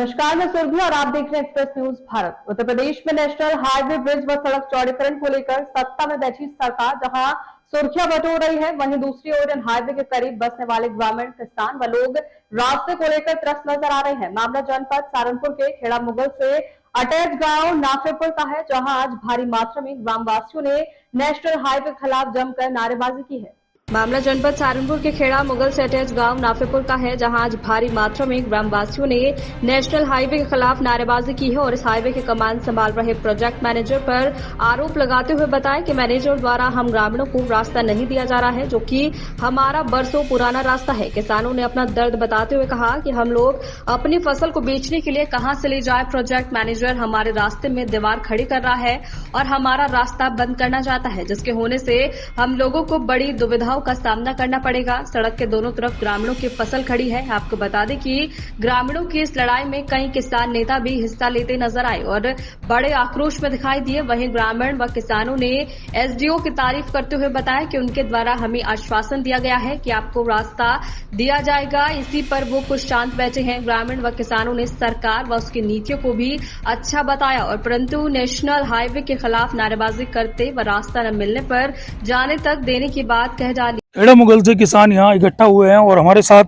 नमस्कार, मैं सुरभि और आप देख रहे हैं एक्सप्रेस न्यूज भारत। उत्तर प्रदेश में नेशनल हाईवे ब्रिज व सड़क चौड़ीकरण को लेकर सत्ता में बैठी सरकार जहां सुर्खियां बटोर रही है, वहीं दूसरी ओर इन हाईवे के करीब बसने वाले ग्रामीण, किसान व लोग रास्ते को लेकर त्रस्त नजर आ रहे हैं। मामला जनपद सहारनपुर के खेड़ा मुगल से अटैच गांव नाफेपुर का है, जहां आज भारी मात्रा में ग्रामवासियों ने नेशनल हाईवे के खिलाफ जमकर नारेबाजी की है। मामला जनपद सहारनपुर के खेड़ा मुगल से अटैच गांव नाफेपुर का है, जहां आज भारी मात्रा में ग्रामवासियों ने नेशनल हाईवे के खिलाफ नारेबाजी की है और इस हाईवे के कमान संभाल रहे प्रोजेक्ट मैनेजर पर आरोप लगाते हुए बताया कि मैनेजर द्वारा हम ग्रामीणों को रास्ता नहीं दिया जा रहा है, जो कि हमारा बरसों पुराना रास्ता है। किसानों ने अपना दर्द बताते हुए कहा कि हम लोग अपनी फसल को बेचने के लिए कहां से ले जाए, प्रोजेक्ट मैनेजर हमारे रास्ते में दीवार खड़ी कर रहा है और हमारा रास्ता बंद करना चाहता है, जिसके होने से हम लोगों को बड़ी दुविधाओं का सामना करना पड़ेगा। सड़क के दोनों तरफ ग्रामीणों की फसल खड़ी है। आपको बता दें कि ग्रामीणों की इस लड़ाई में कई किसान नेता भी हिस्सा लेते नजर आए और बड़े आक्रोश में दिखाई दिए। वहीं ग्रामीण व किसानों ने एसडीओ की तारीफ करते हुए बताया कि उनके द्वारा हमें आश्वासन दिया गया है कि आपको रास्ता दिया जाएगा। इसी पर वो कुछ शांत बैठे हैं। ग्रामीण व किसानों ने सरकार व उसकी नीतियों को भी अच्छा बताया और परंतु नेशनल हाईवे के खिलाफ नारेबाजी करते व रास्ता न मिलने पर जाने तक देने की बात कह डाली। खेड़ा मुगल से किसान यहाँ इकट्ठा हुए हैं और हमारे साथ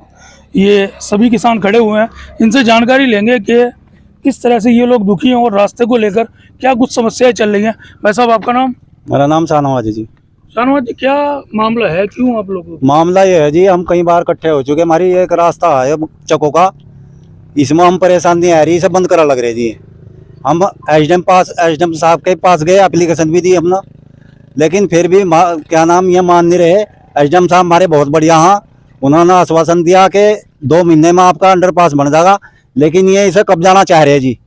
ये सभी किसान खड़े हुए हैं। इनसे जानकारी लेंगे कि किस तरह से ये लोग दुखी हैं और रास्ते को लेकर क्या कुछ समस्याएं चल रही हैं। भाई साहब, आपका नाम? मेरा नाम शाहनवाज है जी। शाहनवाज जी, क्या मामला है, क्यों आप लोग? मामला ये है जी, हम कई बार इकट्ठे हो चुके। हमारी एक रास्ता है चको का, इसमें हम परेशान नहीं आ रही, इसे बंद करा लग रहे जी। हम एसडीएम साहब के पास गए, एप्लीकेशन भी दी हमने, लेकिन फिर भी क्या नाम ये मान नहीं रहे। एसडीएम साहब हमारे बहुत बढ़िया हैं, उन्होंने आश्वासन दिया कि 2 महीने में आपका अंडरपास बन जाएगा, लेकिन ये इसे कब्जाना चाह रहे हैं जी।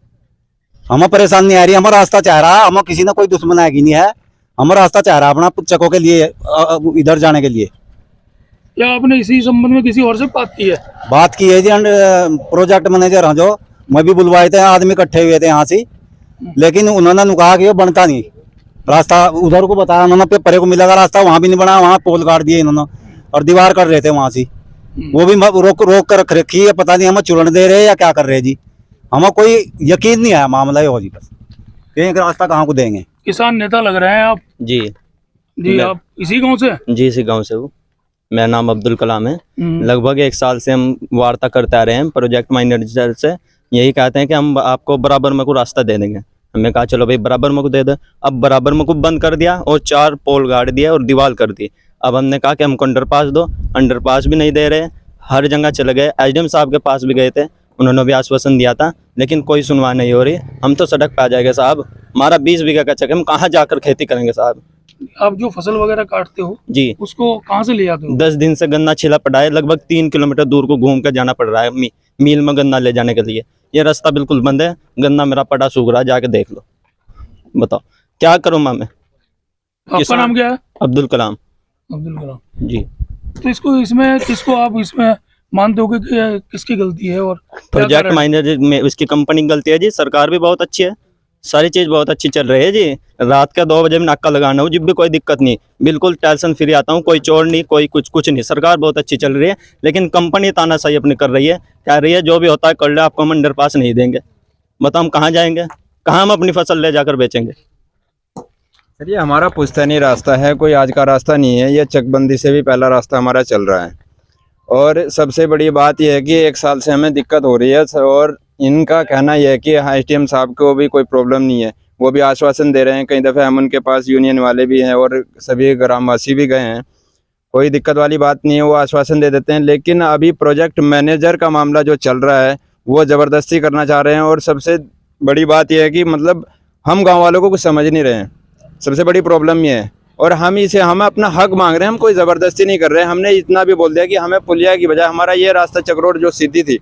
हमें परेशान नहीं आ रही, हमारा रास्ता चाह रहा है, हमें किसी ने कोई दुश्मन आएगी नहीं है, हमारा रास्ता चाह रहा है अपना चको के लिए, इधर जाने के लिए। क्या आपने इसी संबंध में किसी और से बात की है? बात की है जी, प्रोजेक्ट मैनेजर हैं जो, मैं भी बुलवाए थे, आदमी इकट्ठे हुए थे यहाँ से, लेकिन उन्होंने कहा कि वो बनता नहीं रास्ता। उधर को बताया उन्होंने, पे परे को मिलेगा रास्ता, वहाँ भी नहीं बना, वहाँ पोल काट दिए इन्होंने और दीवार कर रहे थे वहाँ से। वो भी रोक कर रख रखी है, पता नहीं हमें चुड़न दे रहे हैं या क्या कर रहे हैं जी। हमें कोई यकीन नहीं आया, मामला ये हो जी बस कहीं रास्ता कहाँ को देंगे। किसान नेता लग रहे हैं आप? जी आप इसी गाँव से? जी इसी गाँव से हूँ। मेरा नाम अब्दुल कलाम है। लगभग 1 साल से हम वार्ता करते आ रहे हैं प्रोजेक्ट मैनेजर से। यही कहते हैं कि हम आपको बराबर में को रास्ता दे देंगे। हमने कहा चलो भाई बराबर में को दे दे। अब बराबर में को बंद कर दिया और 4 पोल गाड़ दिया और दीवार कर दी। अब हमने कहा कि हमको अंडरपास दो, अंडरपास भी नहीं दे रहे। हर जगह चले गए, एसडीएम साहब के पास भी गए थे, उन्होंने भी आश्वासन दिया था, लेकिन कोई सुनवाई नहीं हो रही। हम तो सड़क पे आ जाएंगे साहब, हमारा 20 बीघा का चक, हम कहाँ जाकर खेती करेंगे साहब। आप जो फसल वगैरह काटते हो जी, उसको कहाँ से ले जाते हो? 10 दिन से गन्ना छिला पड़ा है, लगभग 3 किलोमीटर दूर को घूम कर जाना पड़ रहा है मील में गन्ना ले जाने के लिए। ये रास्ता बिल्कुल बंद है, गन्ना मेरा पड़ा सूख रहा है, जाके देख लो। बताओ क्या करूँ मैं? आपका नाम क्या है? अब्दुल कलाम। अब्दुल कलाम जी। तो किसको आप इसमें मानते हो कि किसकी गलती है? और प्रोजेक्ट मैनेजर में उसकी कंपनी की गलती है जी। सरकार भी बहुत अच्छी है, सारी चीज बहुत अच्छी चल रही है जी। रात का 2 बजे में नाका लगाना हो जब भी कोई दिक्कत नहीं, बिल्कुल टेंशन फ्री आता हूँ, कोई चोर नहीं, कोई कुछ नहीं। सरकार बहुत अच्छी चल रही है, लेकिन कंपनी तानाशाही अपनी कर रही है, कह रही है जो भी होता है कर ले, आपको हम अंडरपास नहीं देंगे। बताओ हम कहाँ जाएंगे, कहाँ हम अपनी फसल ले जाकर बेचेंगे? सर ये हमारा पुश्तैनी रास्ता है, कोई आज का रास्ता नहीं है। ये चकबंदी से भी पहला रास्ता हमारा चल रहा है और सबसे बड़ी बात यह है कि 1 साल से हमें दिक्कत हो रही है और इनका कहना यह है कि एसडीएम साहब को भी कोई प्रॉब्लम नहीं है, वो भी आश्वासन दे रहे हैं। कई दफ़े हम उनके पास यूनियन वाले भी हैं और सभी ग्रामवासी भी गए हैं, कोई दिक्कत वाली बात नहीं है, वो आश्वासन दे देते हैं। लेकिन अभी प्रोजेक्ट मैनेजर का मामला जो चल रहा है वो ज़बरदस्ती करना चाह रहे हैं और सबसे बड़ी बात यह है कि मतलब हम गाँव वालों को कुछ समझ नहीं रहे हैं, सबसे बड़ी प्रॉब्लम ये है। और हम अपना हक मांग रहे हैं, हम कोई ज़बरदस्ती नहीं कर रहे हैं। हमने इतना भी बोल दिया कि हमें पुलिया की बजाय हमारा ये रास्ता चक्रोड जो सीधी थी,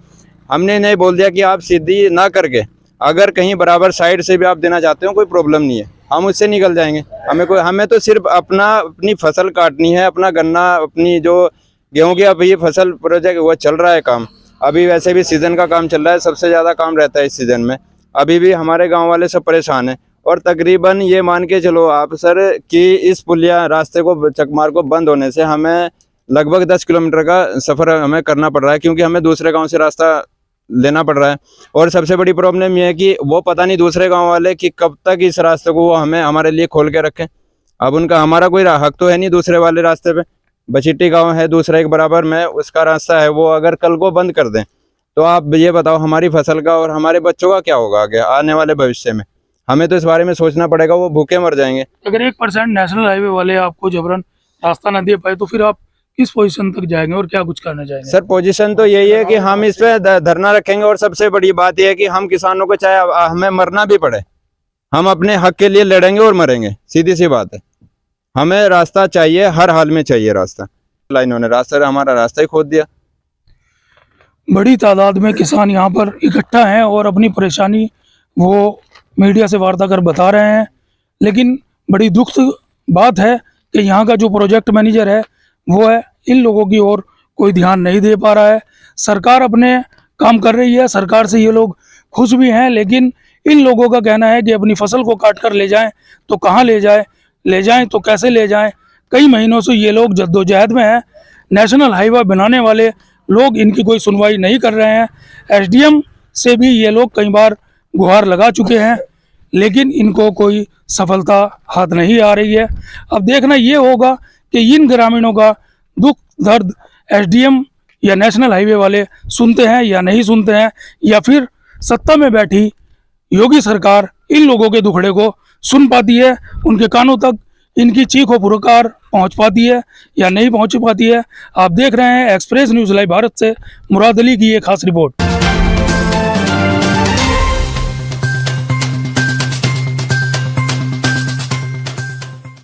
हमने नहीं बोल दिया कि आप सीधी ना करके अगर कहीं बराबर साइड से भी आप देना चाहते हो कोई प्रॉब्लम नहीं है, हम उससे निकल जाएंगे। हमें तो सिर्फ अपनी फसल काटनी है, अपना गन्ना, अपनी जो गेहूँ की अब ये फसल प्रोजेक्ट वो चल रहा है काम। अभी वैसे भी सीज़न का काम चल रहा है, सबसे ज़्यादा काम रहता है इस सीज़न में। अभी भी हमारे गाँव वाले सब परेशान हैं और तकरीबन ये मान के चलो आप सर कि इस पुलिया रास्ते को चकमार को बंद होने से हमें लगभग 10 किलोमीटर का सफ़र हमें करना पड़ रहा है, क्योंकि हमें दूसरे गांव से रास्ता लेना पड़ रहा है। और सबसे बड़ी प्रॉब्लम ये है कि वो पता नहीं दूसरे गांव वाले कि कब तक इस रास्ते को वो हमें हमारे लिए खोल के रखें। अब उनका हमारा कोई हक तो है नहीं दूसरे वाले रास्ते पे। बचिट्टी गांव है दूसरा एक बराबर में, उसका रास्ता है, वो अगर कल को बंद कर दें तो आप ये बताओ हमारी फसल का और हमारे बच्चों का क्या होगा आगे आने वाले भविष्य में। हमें तो इस बारे में सोचना पड़ेगा, वो भूखे मर जाएंगे। अगर 1% नेशनल हाईवे वाले आपको जबरन रास्ता न दे पाए तो फिर आप किस पोजीशन तक जाएंगे और क्या कुछ करना चाहेंगे? सर पोजीशन तो यही है कि हम इस पे धरना रखेंगे, और सबसे बड़ी बात यह है कि हम किसानों को चाहे हमें मरना भी पड़े, हम अपने हक के लिए लड़ेंगे और मरेंगे। सीधी सी बात है, हमें रास्ता चाहिए, हर हाल में चाहिए रास्ता। लाइनों ने हमारा रास्ता ही खोद दिया। बड़ी तादाद में किसान यहाँ पर इकट्ठा हैं और अपनी परेशानी वो मीडिया से वार्ता कर बता रहे हैं, लेकिन बड़ी दुख बात है कि यहाँ का जो प्रोजेक्ट मैनेजर है वो है इन लोगों की ओर कोई ध्यान नहीं दे पा रहा है। सरकार अपने काम कर रही है, सरकार से ये लोग खुश भी हैं, लेकिन इन लोगों का कहना है कि अपनी फसल को काट कर ले जाएं तो कहाँ ले जाएं तो कैसे ले जाएं। कई महीनों से ये लोग जद्दोजहद में हैं। नेशनल हाईवे बनाने वाले लोग इनकी कोई सुनवाई नहीं कर रहे हैं। एसडीएम से भी ये लोग कई बार गुहार लगा चुके हैं, लेकिन इनको कोई सफलता हाथ नहीं आ रही है। अब देखना ये होगा कि इन ग्रामीणों का दुख दर्द एसडीएम या नेशनल हाईवे वाले सुनते हैं या नहीं सुनते हैं, या फिर सत्ता में बैठी योगी सरकार इन लोगों के दुखड़े को सुन पाती है, उनके कानों तक इनकी चीख और पुकार पहुंच पाती है या नहीं पहुंच पाती है। आप देख रहे हैं एक्सप्रेस न्यूज़ लाइव भारत से मुराद अली की ये खास रिपोर्ट।